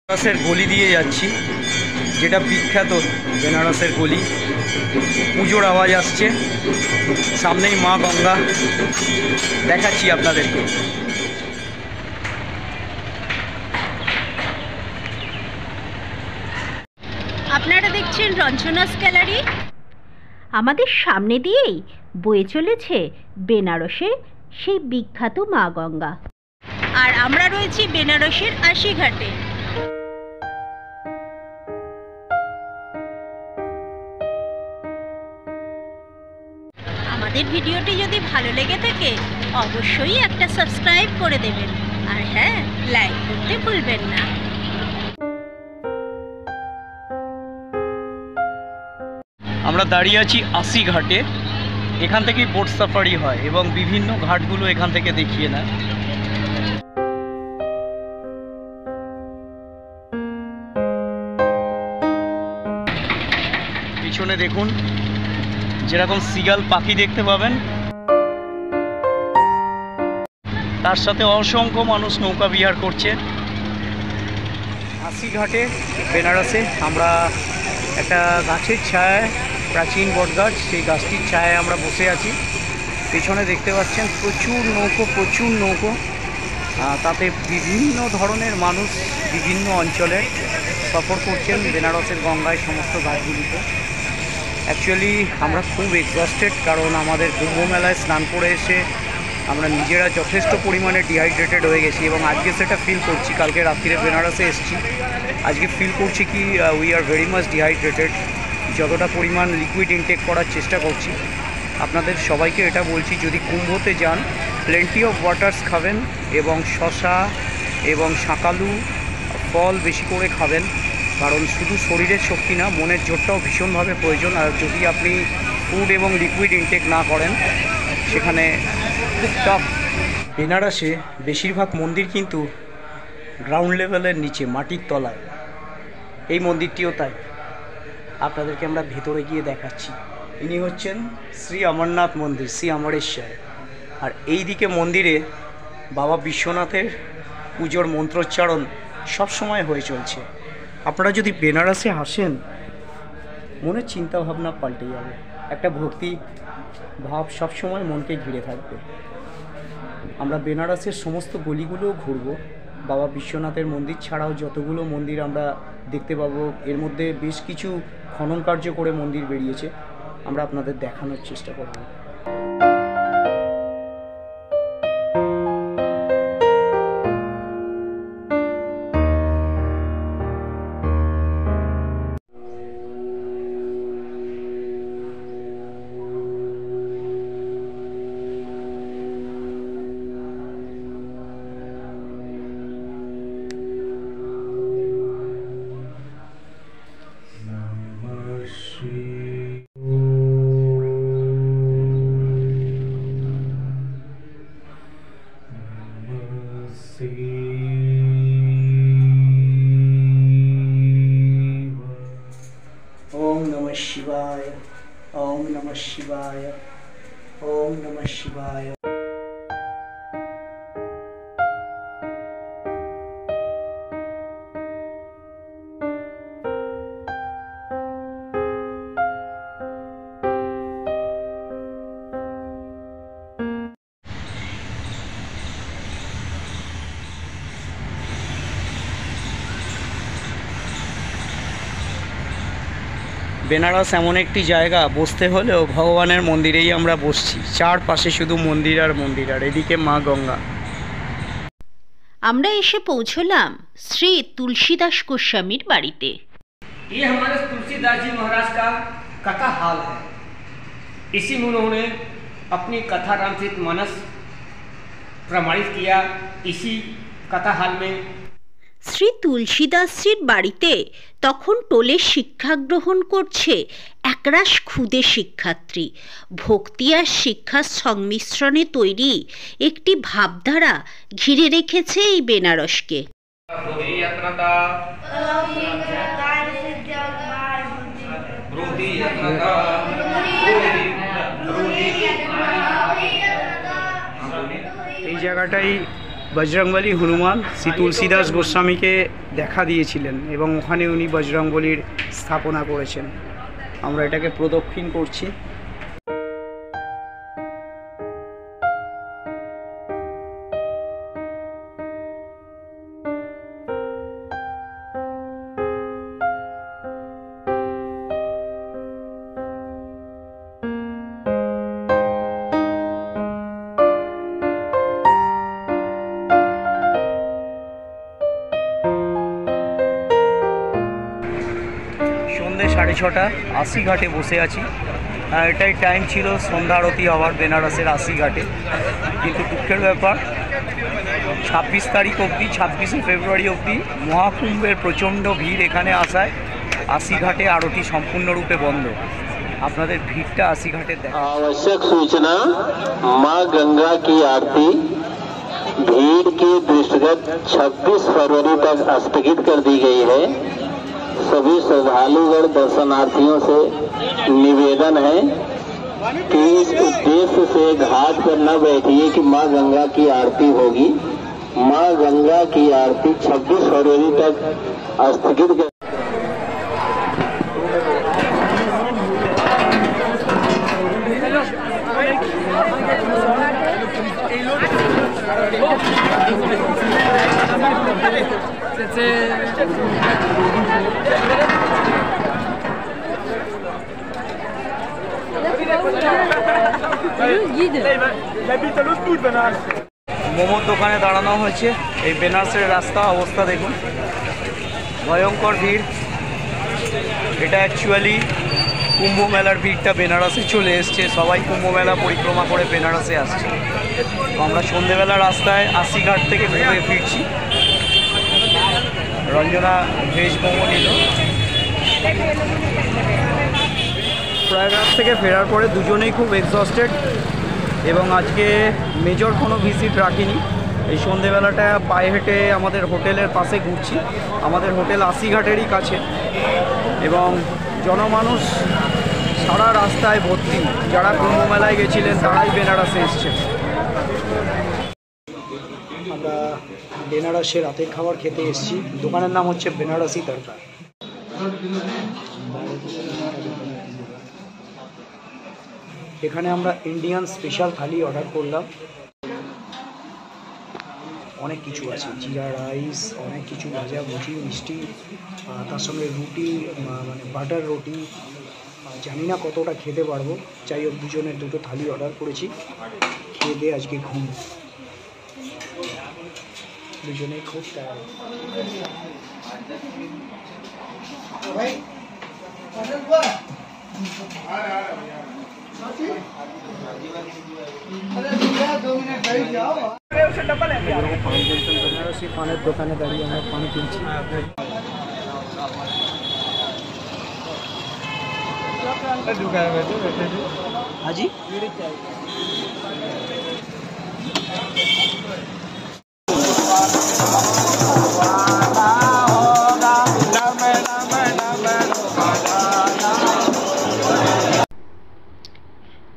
বেনারসের গলি দিয়ে যাচ্ছি, যেটা বিখ্যাত বেনারসের গলি। পুজোর আওয়াজ আসছে, সামনেই মা গঙ্গা, দেখাচ্ছি আপনাদেরকে। আপনারা দেখছেন রঞ্জনাস গ্যালারি। আমাদের সামনে দিয়েই বয়ে চলেছে বেনারসের সেই বিখ্যাত মা গঙ্গা, আর আমরা রয়েছি বেনারসের আশিঘাটে। আমাদের ভিডিওটি যদি ভালো লেগে থাকে অবশ্যই একটা সাবস্ক্রাইব করে দেবেন, আর হ্যাঁ, লাইক করতে ভুলবেন না। আমরা দাঁড়িয়ে আছি আশিঘাটে। এখান থেকেই বোট সাফারি হয় এবং বিভিন্ন ঘাটগুলো এখান থেকে দেখিয়ে নেয়। পিছনে দেখুন, যেরকম সিগাল পাখি দেখতে পাবেন, তার সাথে অসংখ্য মানুষ নৌকা বিহার করছে। আশিঘাটে বেনারসে আমরা একটা গাছের ছায়ায়, প্রাচীন বটগাছ, সেই গাছটির ছায়ায় আমরা বসে আছি। পেছনে দেখতে পাচ্ছেন প্রচুর নৌকো, তাতে বিভিন্ন ধরনের মানুষ বিভিন্ন অঞ্চলে সফর করছেন বেনারসের গঙ্গায় সমস্ত ঘাটগুলিতে। অ্যাকচুয়ালি আমরা খুব এক্সস্টেড, কারণ আমাদের কুম্ভ মেলায় স্নান করে এসে আমরা নিজেরা যথেষ্ট পরিমাণে ডিহাইড্রেটেড হয়ে গেছি এবং আজকে সেটা ফিল করছি। কালকে রাত্রিরে বেনারসে এসেছি, আজকে ফিল করছি কি we are very much dehydrated. যতটা পরিমাণ লিকুইড ইনটেক করার চেষ্টা করছি। আপনাদের সবাইকে এটা বলছি, যদি কুম্ভতে যান প্লেন্টি অফ ওয়াটার্স খাবেন এবং শশা এবং শাঁকালু ফল বেশি করে খাবেন, কারণ শুধু শরীরের শক্তি না, মনের জোরটাও ভীষণভাবে প্রয়োজন। আর যদি আপনি ফুড এবং লিকুইড ইনটেক না করেন, সেখানে খুব টাফ। বেনারসে বেশিরভাগ মন্দির কিন্তু গ্রাউন্ড লেভেলের নিচে, মাটির তলায়। এই মন্দিরটিও তাই। আপনাদেরকে আমরা ভেতরে গিয়ে দেখাচ্ছি। ইনি হচ্ছেন শ্রী অমরনাথ মন্দির, শ্রী অমরেশ্বর। আর এই দিকে মন্দিরে বাবা বিশ্বনাথের পুজোর মন্ত্রোচ্চারণ সবসময় হয়ে চলছে। আপনারা যদি বেনারসে আসেন, মনের চিন্তাভাবনা পাল্টে যাবে। একটা ভক্তি ভাব সবসময় মনকে ঘিরে থাকবে। আমরা বেনারসের সমস্ত গলিগুলোও ঘুরবো। বাবা বিশ্বনাথের মন্দির ছাড়াও যতগুলো মন্দির আমরা দেখতে পাবো, এর মধ্যে বেশ কিছু খনন কার্য করে মন্দির বেরিয়েছে, আমরা আপনাদের দেখানোর চেষ্টা করব। ओम नमः शिवाय, ओम नमः शिवाय, ओम नमः शिवाय। বেনারস এমন একটি জায়গা, বসতে হলেও ভগবানের মন্দিরেই আমরা বসছি। চারপাশে শুধু মন্দির আর মন্দির, আর এদিকে মা গঙ্গা। আমরা এসে পৌঁছলাম শ্রী তুলসীদাস গোস্বামীর বাড়িতে। ये हमारे तुलसीदास जी महाराज का कथा हाल है। इसी में उन्होंने अपनी कथा रामचरित मानस प्रमाणित किया। इसी कथा हाल में শ্রী তুলসীদাসজির বাড়িতে তখন টোলে শিক্ষা গ্রহণ করছে একরাশ ক্ষুদে শিক্ষার্থী। ভক্তি আর শিক্ষার সংমিশ্রণে তৈরি একটি ভাবধারা ঘিরে রেখেছে এই বেনারসকে। এই জায়গাটাই বজরংবলী হনুমান শ্রী তুলসীদাস গোস্বামীকে দেখা দিয়েছিলেন এবং ওখানে উনি বজরংবলীর স্থাপনা করেছেন। আমরা এটাকে প্রদক্ষিণ করছি। সন্ধ্যে 6:30 আশি ঘাটে বসে আছি। এটাই টাইম ছিল সন্ধ্যা আরতি হওয়ার বেনারসের আশি ঘাটে, কিন্তু দুঃখের ব্যাপার 26 তারিখ অবধি, 26শে ফেব্রুয়ারি অবধি মহাকুম্ভের প্রচণ্ড ভিড় এখানে আসায় আশি ঘাটে আরতি সম্পূর্ণরূপে বন্ধ। আপনাদের ভিড়টা আশি ঘাটে দেখা। आवश्यक सूचना, मां गंगा की आरती भीड़ के दृष्टिगत 26 फरवरी तक स्थगित कर दी गई है। सभी श्रद्धालुगण दर्शनार्थियों से निवेदन है कि इस उद्देश्य से घाट पर न बैठिए कि मां गंगा की आरती होगी। मां गंगा की आरती 26 फरवरी तक स्थगित कर মোমোর দোকানে দাঁড়ানো হয়েছে। এই বেনারসের রাস্তা অবস্থা দেখুন, ভয়ঙ্কর ভিড়। এটা অ্যাকচুয়ালি কুম্ভ মেলার ভিড়টা বেনারসে চলে এসছে, সবাই কুম্ভ মেলা পরিক্রমা করে বেনারসে আসছে। তো আমরা সন্ধেবেলা রাস্তায় আশি ঘাট থেকে ঘুরে ফিরছি। রঞ্জনা ভেজ মোমো নিল। প্রয়াগরাজ থেকে ফেরার পরে দুজনেই খুব এক্সস্টেড এবং আজকে মেজর কোনো ভিজিট রাখিনি। এই সন্ধেবেলাটা পায়ে হেঁটে আমাদের হোটেলের পাশে ঘুরছি। আমাদের হোটেল আশি ঘাটেরই কাছে এবং জনমানুষ সারা রাস্তায় ভর্তি। যারা কুম্ভ মেলায় গেছিলেন তারাই বেনারসে এসছেন। আমরা বেনারসে রাতের খাবার খেতে এসেছি। দোকানের নাম হচ্ছে বেনারসি তড়কা। এখানে আমরা ইন্ডিয়ান স্পেশাল থালি অর্ডার করলাম। অনেক কিছু আছে, জিরা রাইস, অনেক কিছু ভাজা ভুজি, মিষ্টি, তার সঙ্গে রুটি, মানে বাটার রুটি। জানি না কতটা খেতে পারবো, যাই হোক দুজনের দুটো থালি অর্ডার করেছি। খেয়ে দিয়ে আজকে ঘুম, দুজনেই খুব টায়ার্ড। বেনারসি পানের দোকানে দাঁড়িয়ে আমরা পান কিনছি। হাজি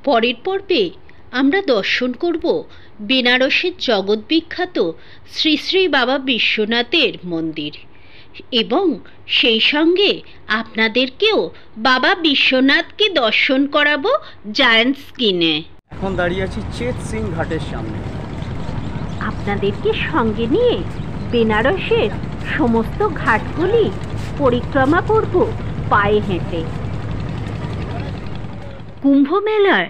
পরের পর্বে আমরা দর্শন করব বেনারসের জগৎবিখ্যাত শ্রী শ্রী বাবা বিশ্বনাথের মন্দির এবং সেই সঙ্গে আপনাদেরকেও বাবা বিশ্বনাথকে দর্শন করাবো জায়ান্ট স্ক্রিনে। এখন দাঁড়িয়ে আছি চেত সিং ঘাটের সামনে। আপনাদেরকে সঙ্গে নিয়ে বেনারসের সমস্ত ঘাটগুলি পরিক্রমা করব পায়ে হেঁটে। কুম্ভ মেলার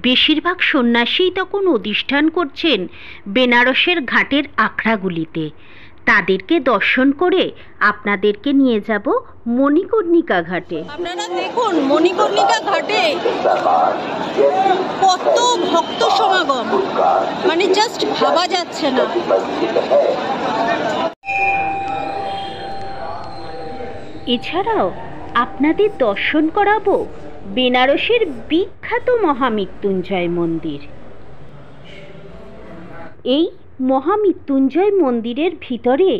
বেশিরভাগ সন্ন্যাসীই তখন অধিষ্ঠান করছেন বেনারসের ঘাটের আখড়াগুলিতে। তাদেরকে দর্শন করে আপনাদেরকে নিয়ে যাব মণিকর্ণিকা ঘাটে। আপনারা দেখুন মণিকর্ণিকা ঘাটে কত ভক্ত সমাগম, মানে জাস্ট ভাবা যাচ্ছে না। এছাড়াও আপনাদের দর্শন করাবো বেনারসের বিখ্যাত মহামৃত্যুঞ্জয় মন্দির। এই মহামৃত্যুঞ্জয় মন্দিরের ভিতরে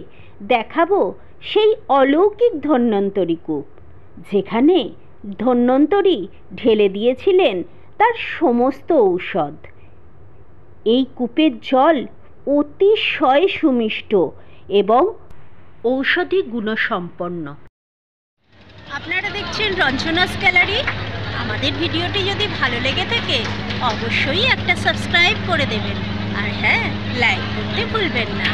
দেখাবো সেই অলৌকিক ধন্বন্তরী কূপ, যেখানে ধন্বন্তরী ঢেলে দিয়েছিলেন তার সমস্ত ঔষধ। এই কূপের জল অতিশয় সুমিষ্ট এবং ঔষধি গুণসম্পন্ন। আপনারা দেখছেন রঞ্জনাস গ্যালারি। আমাদের ভিডিওটি যদি ভালো লেগে থাকে অবশ্যই একটা সাবস্ক্রাইব করে দেবেন, আর হ্যাঁ, লাইক করতে ভুলবেন না।